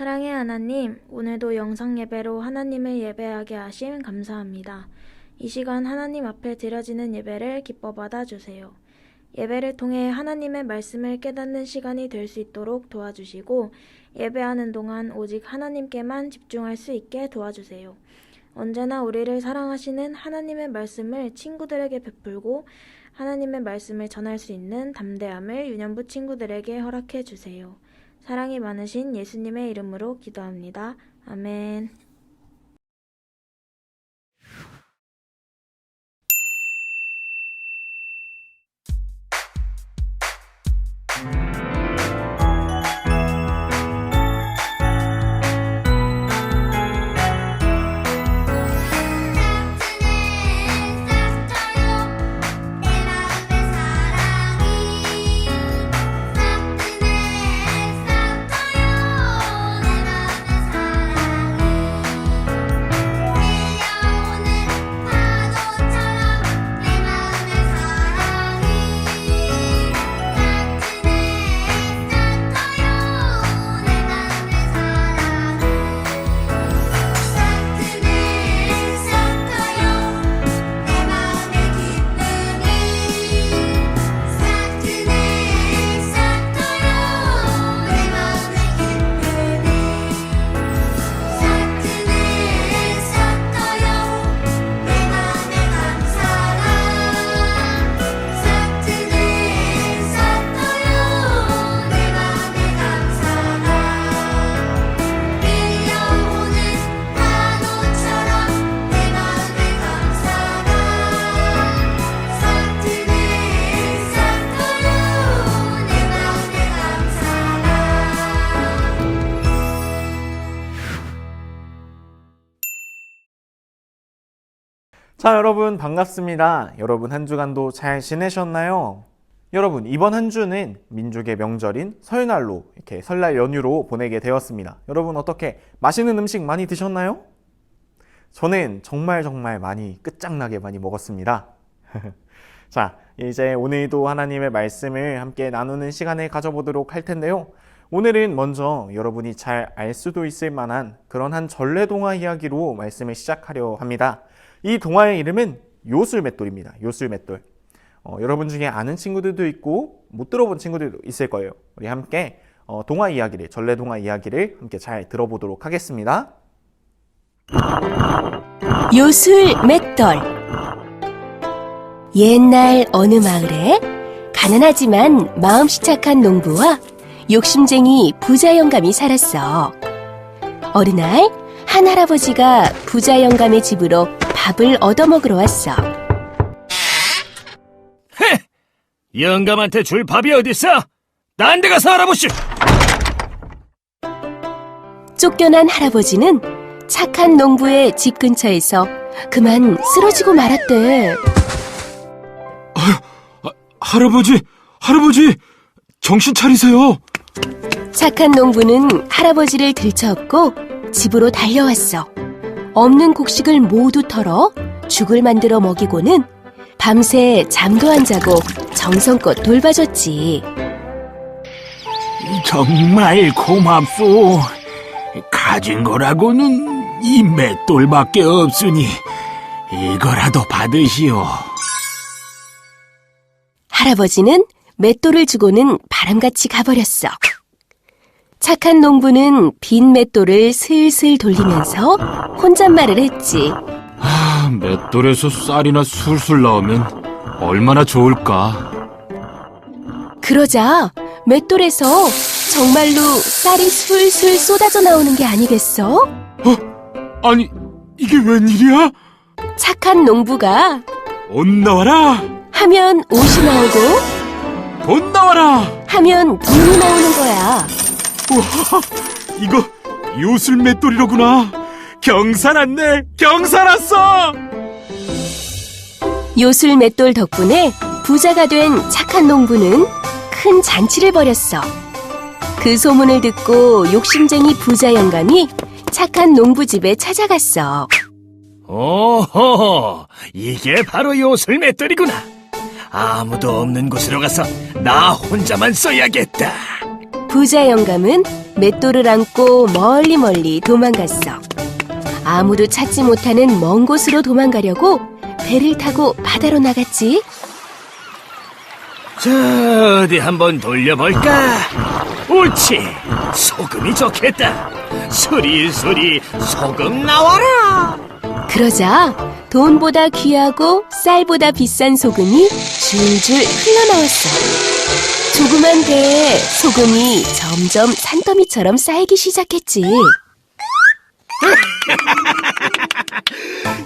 사랑의 하나님, 오늘도 영상 예배로 하나님을 예배하게 하심 감사합니다. 이 시간 하나님 앞에 드려지는 예배를 기뻐 받아주세요. 예배를 통해 하나님의 말씀을 깨닫는 시간이 될 수 있도록 도와주시고 예배하는 동안 오직 하나님께만 집중할 수 있게 도와주세요. 언제나 우리를 사랑하시는 하나님의 말씀을 친구들에게 베풀고 하나님의 말씀을 전할 수 있는 담대함을 유년부 친구들에게 허락해 주세요. 사랑이 많으신 예수님의 이름으로 기도합니다. 아멘. 자, 여러분 반갑습니다. 여러분 한 주간도 잘 지내셨나요? 여러분, 이번 한 주는 민족의 명절인 설날로 이렇게 설날 연휴로 보내게 되었습니다. 여러분 어떻게 맛있는 음식 많이 드셨나요? 저는 정말 많이 끝장나게 많이 먹었습니다. 자, 이제 오늘도 하나님의 말씀을 함께 나누는 시간을 가져보도록 할 텐데요. 오늘은 먼저 여러분이 잘 알 수도 있을 만한 그런 한 전래동화 이야기로 말씀을 시작하려 합니다. 이 동화의 이름은 요술맷돌입니다. 요술맷돌. 여러분 중에 아는 친구들도 있고 못 들어본 친구들도 있을 거예요. 우리 함께 동화 이야기를, 전래동화 이야기를 함께 잘 들어보도록 하겠습니다. 요술맷돌. 옛날 어느 마을에 가난하지만 마음씨 착한 농부와 욕심쟁이 부자 영감이 살았어. 어느 날 한 할아버지가 부자 영감의 집으로 밥을 얻어먹으러 왔어. 영감한테 줄 밥이 어딨어? 딴 데 가서 알아보시! 쫓겨난 할아버지는 착한 농부의 집 근처에서 그만 쓰러지고 말았대. 할아버지! 정신 차리세요! 착한 농부는 할아버지를 들쳐업고 집으로 달려왔어. 없는 곡식을 모두 털어 죽을 만들어 먹이고는 밤새 잠도 안 자고 정성껏 돌봐줬지. 정말 고맙소. 가진 거라고는 이 맷돌밖에 없으니 이거라도 받으시오. 할아버지는 맷돌을 주고는 바람같이 가버렸어. 착한 농부는 빈 맷돌을 슬슬 돌리면서 혼잣말을 했지. 맷돌에서 쌀이나 술술 나오면 얼마나 좋을까. 그러자 맷돌에서 정말로 쌀이 술술 쏟아져 나오는 게 아니겠어? 아니, 이게 웬일이야? 착한 농부가 옷 나와라! 하면 옷이 나오고 돈 나와라! 하면 돈이 나오는 거야. 우와, 이거 요술 맷돌이로구나. 경사 났네. 경사 났어. 요술 맷돌 덕분에 부자가 된 착한 농부는 큰 잔치를 벌였어. 그 소문을 듣고 욕심쟁이 부자 영감이 착한 농부 집에 찾아갔어. 오호, 이게 바로 요술 맷돌이구나. 아무도 없는 곳으로 가서 나 혼자만 써야겠다. 부자 영감은 맷돌을 안고 멀리 멀리 도망갔어. 아무도 찾지 못하는 먼 곳으로 도망가려고 배를 타고 바다로 나갔지. 자, 어디 한번 돌려볼까? 옳지, 소금이 좋겠다. 수리수리 소금 나와라. 그러자 돈보다 귀하고 쌀보다 비싼 소금이 줄줄 흘러나왔어. 조그만 배에 소금이 점점 산더미처럼 쌓이기 시작했지.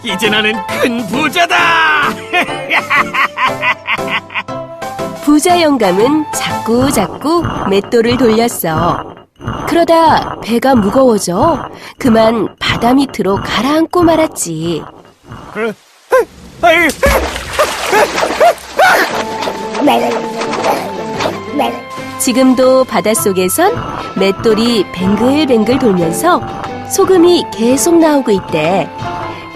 이제 나는 큰 부자다. 부자 영감은 자꾸 맷돌을 돌렸어. 그러다 배가 무거워져 그만 바다 밑으로 가라앉고 말았지. 아이, 지금도 바닷속에선 맷돌이 뱅글뱅글 돌면서 소금이 계속 나오고 있대.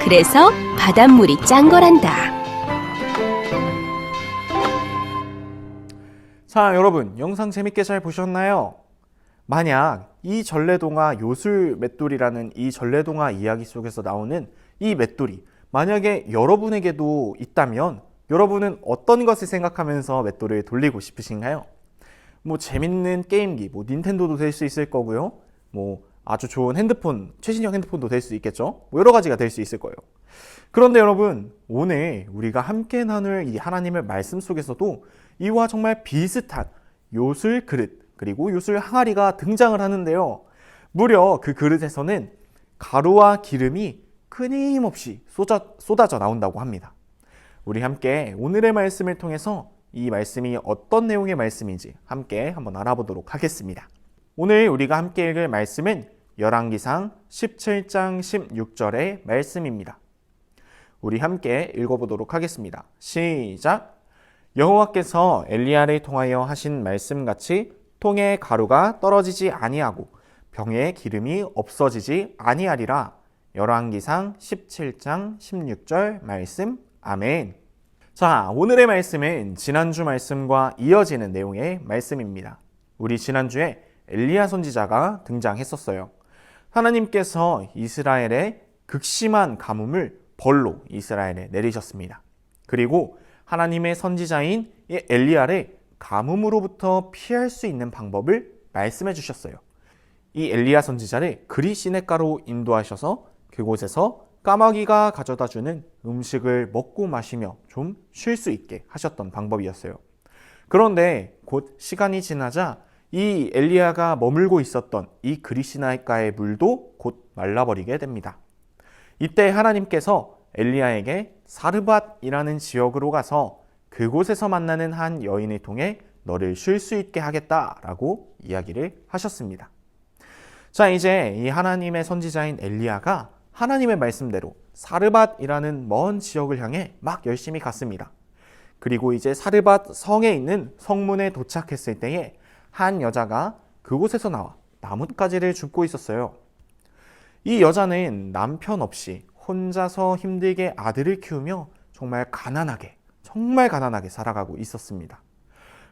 그래서 바닷물이 짠 거란다. 자, 여러분, 영상 재밌게 잘 보셨나요? 만약 이 전래동화 요술 맷돌이라는 이 전래동화 이야기 속에서 나오는 이 맷돌이 만약에 여러분에게도 있다면 여러분은 어떤 것을 생각하면서 맷돌을 돌리고 싶으신가요? 뭐 재밌는 게임기, 뭐 닌텐도도 될 수 있을 거고요. 뭐 아주 좋은 핸드폰, 최신형 핸드폰도 될 수 있겠죠. 뭐 여러 가지가 될 수 있을 거예요. 그런데 여러분, 오늘 우리가 함께 나눌 이 하나님의 말씀 속에서도 이와 정말 비슷한 요술 그릇 그리고 요술 항아리가 등장을 하는데요. 무려 그 그릇에서는 가루와 기름이 끊임없이 쏟아져 나온다고 합니다. 우리 함께 오늘의 말씀을 통해서 이 말씀이 어떤 내용의 말씀인지 함께 한번 알아보도록 하겠습니다. 오늘 우리가 함께 읽을 말씀은 열왕기상 17장 16절의 말씀입니다. 우리 함께 읽어보도록 하겠습니다. 시작! 여호와께서 엘리야를 통하여 하신 말씀같이 통에 가루가 떨어지지 아니하고 병에 기름이 없어지지 아니하리라. 열왕기상 17장 16절 말씀. 아멘. 자, 오늘의 말씀은 지난주 말씀과 이어지는 내용의 말씀입니다. 우리 지난주에 엘리야 선지자가 등장했었어요. 하나님께서 이스라엘의 극심한 가뭄을 벌로 이스라엘에 내리셨습니다. 그리고 하나님의 선지자인 이 엘리야를 가뭄으로부터 피할 수 있는 방법을 말씀해 주셨어요. 이 엘리야 선지자를 그리 시냇가로 인도하셔서 그곳에서 까마귀가 가져다 주는 음식을 먹고 마시며 좀 쉴 수 있게 하셨던 방법이었어요. 그런데 곧 시간이 지나자 이 엘리야가 머물고 있었던 이 그리 시냇가의 물도 곧 말라버리게 됩니다. 이때 하나님께서 엘리야에게 사르밧이라는 지역으로 가서 그곳에서 만나는 한 여인을 통해 너를 쉴 수 있게 하겠다라고 이야기를 하셨습니다. 자, 이제 이 하나님의 선지자인 엘리야가 하나님의 말씀대로 사르밧이라는 먼 지역을 향해 막 열심히 갔습니다. 그리고 이제 사르밧 성에 있는 성문에 도착했을 때에 한 여자가 그곳에서 나와 나뭇가지를 줍고 있었어요. 이 여자는 남편 없이 혼자서 힘들게 아들을 키우며 정말 가난하게 살아가고 있었습니다.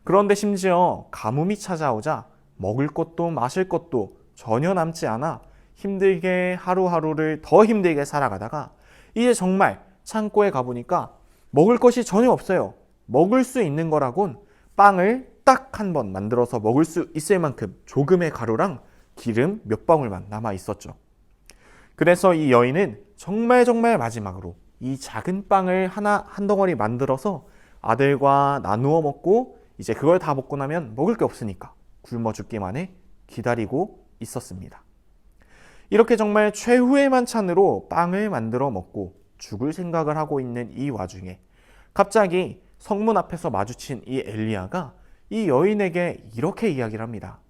그런데 심지어 가뭄이 찾아오자 먹을 것도 마실 것도 전혀 남지 않아 힘들게 하루하루를 더 힘들게 살아가다가 이제 정말 창고에 가보니까 먹을 것이 전혀 없어요. 먹을 수 있는 거라곤 빵을 딱 한 번 만들어서 먹을 수 있을 만큼 조금의 가루랑 기름 몇 방울만 남아 있었죠. 그래서 이 여인은 정말 마지막으로 이 작은 빵을 한 덩어리 만들어서 아들과 나누어 먹고 이제 그걸 다 먹고 나면 먹을 게 없으니까 굶어 죽기만 해 기다리고 있었습니다. 이렇게 정말 최후의 만찬으로 빵을 만들어 먹고 죽을 생각을 하고 있는 이 와중에 갑자기 성문 앞에서 마주친 이 엘리야가 이 여인에게 이렇게 이야기를 합니다.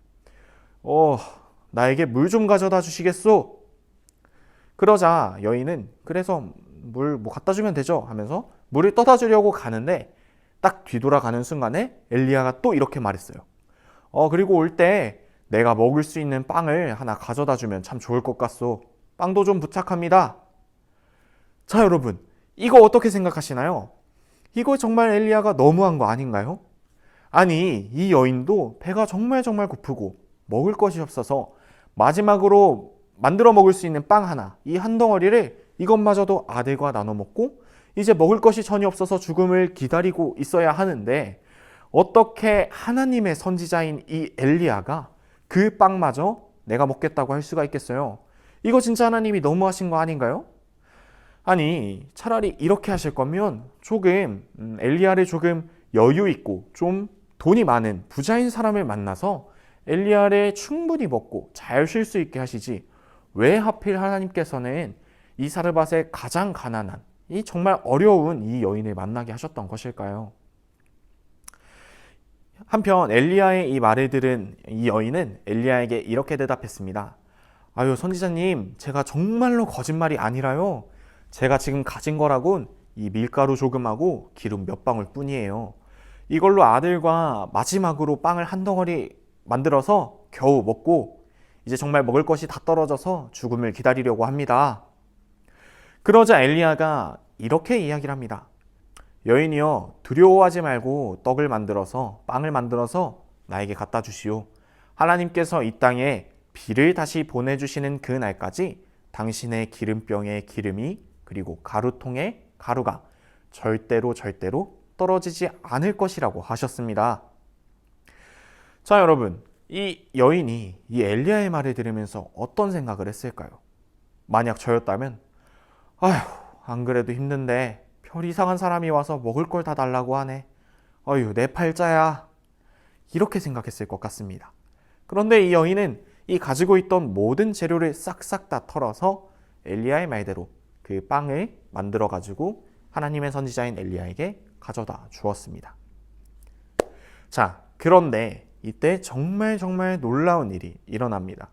나에게 물 좀 가져다 주시겠소? 그러자 여인은 그래서 물 뭐 갖다 주면 되죠 하면서 물을 떠다 주려고 가는데 딱 뒤돌아가는 순간에 엘리야가 또 이렇게 말했어요. 그리고 올 때 내가 먹을 수 있는 빵을 하나 가져다 주면 참 좋을 것 같소. 빵도 좀 부탁합니다. 자, 여러분, 이거 어떻게 생각하시나요? 이거 정말 엘리야가 너무한 거 아닌가요? 아니, 이 여인도 배가 정말 고프고 먹을 것이 없어서 마지막으로 만들어 먹을 수 있는 빵 하나, 이 한 덩어리를 이것마저도 아들과 나눠 먹고 이제 먹을 것이 전혀 없어서 죽음을 기다리고 있어야 하는데, 어떻게 하나님의 선지자인 이 엘리야가 그 빵마저 내가 먹겠다고 할 수가 있겠어요? 이거 진짜 하나님이 너무하신 거 아닌가요? 아니, 차라리 이렇게 하실 거면 조금 엘리야를 조금 여유 있고 좀 돈이 많은 부자인 사람을 만나서 엘리야를 충분히 먹고 잘 쉴 수 있게 하시지, 왜 하필 하나님께서는 이 사르밧의 가장 가난한, 이 정말 어려운 이 여인을 만나게 하셨던 것일까요? 한편 엘리야의 이 말을 들은 이 여인은 엘리야에게 이렇게 대답했습니다. 아유, 선지자님, 제가 정말로 거짓말이 아니라요, 제가 지금 가진 거라곤 이 밀가루 조금하고 기름 몇 방울 뿐이에요. 이걸로 아들과 마지막으로 빵을 한 덩어리 만들어서 겨우 먹고 이제 정말 먹을 것이 다 떨어져서 죽음을 기다리려고 합니다. 그러자 엘리야가 이렇게 이야기를 합니다. 여인이여, 두려워하지 말고 떡을 만들어서, 빵을 만들어서 나에게 갖다 주시오. 하나님께서 이 땅에 비를 다시 보내주시는 그 날까지 당신의 기름병의 기름이, 그리고 가루통의 가루가 절대로 떨어지지 않을 것이라고 하셨습니다. 자, 여러분, 이 여인이 이 엘리야의 말을 들으면서 어떤 생각을 했을까요? 만약 저였다면, 아휴, 안 그래도 힘든데 별 이상한 사람이 와서 먹을 걸 다 달라고 하네. 어휴, 내 팔자야. 이렇게 생각했을 것 같습니다. 그런데 이 여인은 이 가지고 있던 모든 재료를 싹싹 다 털어서 엘리야의 말대로 그 빵을 만들어 가지고 하나님의 선지자인 엘리야에게 가져다 주었습니다. 자, 그런데 이때 정말 놀라운 일이 일어납니다.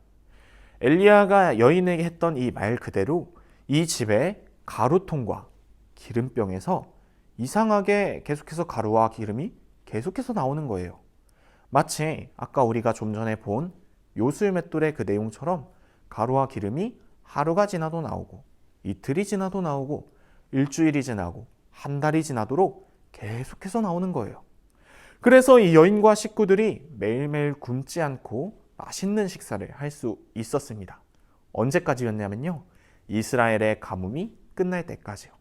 엘리야가 여인에게 했던 이 말 그대로 이 집에 가루통과 기름병에서 이상하게 계속해서 가루와 기름이 계속해서 나오는 거예요. 마치 아까 우리가 좀 전에 본 요술맷돌의 그 내용처럼 가루와 기름이 하루가 지나도 나오고, 이틀이 지나도 나오고, 일주일이 지나고, 한 달이 지나도록 계속해서 나오는 거예요. 그래서 이 여인과 식구들이 매일매일 굶지 않고 맛있는 식사를 할 수 있었습니다. 언제까지였냐면요, 이스라엘의 가뭄이 끝날 때까지요.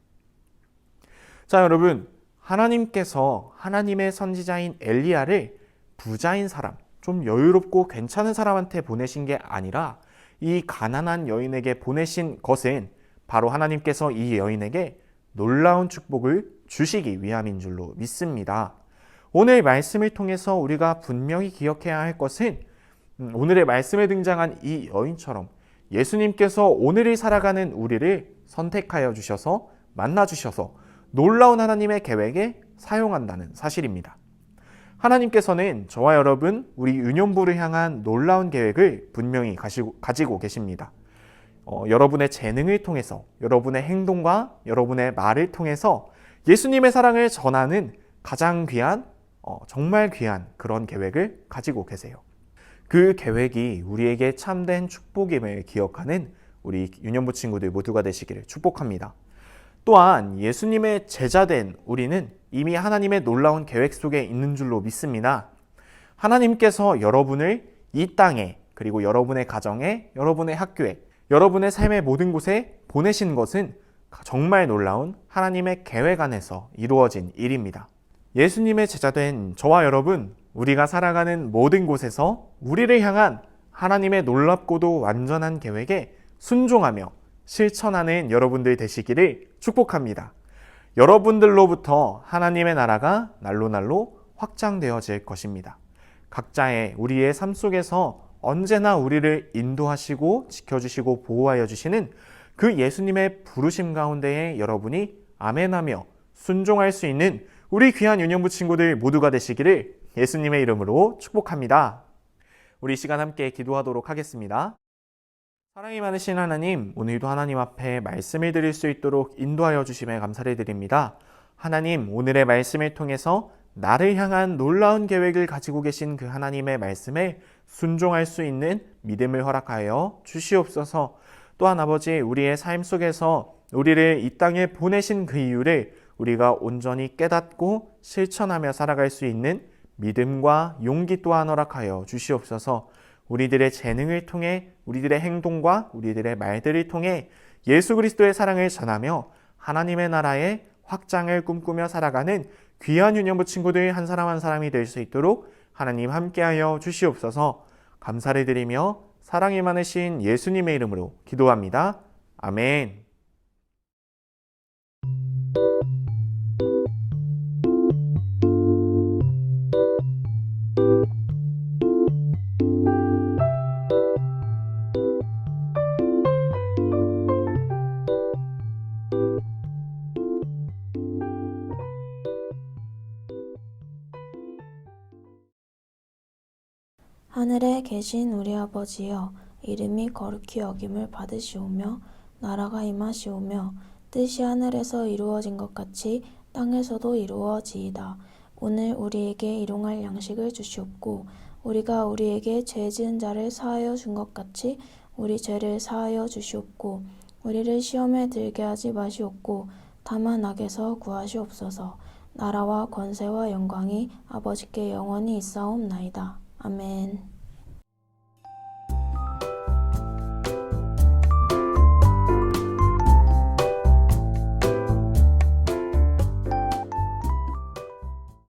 자, 여러분, 하나님께서 하나님의 선지자인 엘리야를 부자인 사람, 좀 여유롭고 괜찮은 사람한테 보내신 게 아니라 이 가난한 여인에게 보내신 것은 바로 하나님께서 이 여인에게 놀라운 축복을 주시기 위함인 줄로 믿습니다. 오늘 말씀을 통해서 우리가 분명히 기억해야 할 것은, 오늘의 말씀에 등장한 이 여인처럼 예수님께서 오늘을 살아가는 우리를 선택하여 주셔서, 만나 주셔서 놀라운 하나님의 계획에 사용한다는 사실입니다. 하나님께서는 저와 여러분, 우리 유년부를 향한 놀라운 계획을 분명히 가지고 계십니다. 여러분의 재능을 통해서, 여러분의 행동과 여러분의 말을 통해서 예수님의 사랑을 전하는 가장 귀한, 정말 귀한 그런 계획을 가지고 계세요. 그 계획이 우리에게 참된 축복임을 기억하는 우리 유년부 친구들 모두가 되시기를 축복합니다. 또한 예수님의 제자된 우리는 이미 하나님의 놀라운 계획 속에 있는 줄로 믿습니다. 하나님께서 여러분을 이 땅에, 그리고 여러분의 가정에, 여러분의 학교에, 여러분의 삶의 모든 곳에 보내신 것은 정말 놀라운 하나님의 계획 안에서 이루어진 일입니다. 예수님의 제자된 저와 여러분, 우리가 살아가는 모든 곳에서 우리를 향한 하나님의 놀랍고도 완전한 계획에 순종하며 실천하는 여러분들 되시기를 축복합니다. 여러분들로부터 하나님의 나라가 날로 확장되어질 것입니다. 각자의 우리의 삶 속에서 언제나 우리를 인도하시고 지켜주시고 보호하여 주시는 그 예수님의 부르심 가운데에 여러분이 아멘하며 순종할 수 있는 우리 귀한 유년부 친구들 모두가 되시기를 예수님의 이름으로 축복합니다. 우리 이 시간 함께 기도하도록 하겠습니다. 사랑이 많으신 하나님, 오늘도 하나님 앞에 말씀을 드릴 수 있도록 인도하여 주심에 감사를 드립니다. 하나님, 오늘의 말씀을 통해서 나를 향한 놀라운 계획을 가지고 계신 그 하나님의 말씀에 순종할 수 있는 믿음을 허락하여 주시옵소서. 또한 아버지, 우리의 삶 속에서 우리를 이 땅에 보내신 그 이유를 우리가 온전히 깨닫고 실천하며 살아갈 수 있는 믿음과 용기 또한 허락하여 주시옵소서. 우리들의 재능을 통해 우리들의 행동과 우리들의 말들을 통해 예수 그리스도의 사랑을 전하며 하나님의 나라의 확장을 꿈꾸며 살아가는 귀한 유년부 친구들 한 사람 한 사람이 될 수 있도록 하나님 함께하여 주시옵소서. 감사를 드리며 사랑이 많으신 예수님의 이름으로 기도합니다. 아멘. 하늘에 계신 우리 아버지여, 이름이 거룩히 여김을 받으시오며 나라가 임하시오며 뜻이 하늘에서 이루어진 것 같이 땅에서도 이루어지이다. 오늘 우리에게 일용할 양식을 주시옵고 우리가 우리에게 죄 지은 자를 사하여 준 것 같이 우리 죄를 사하여 주시옵고 우리를 시험에 들게 하지 마시옵고 다만 악에서 구하시옵소서. 나라와 권세와 영광이 아버지께 영원히 있사옵나이다. 아멘.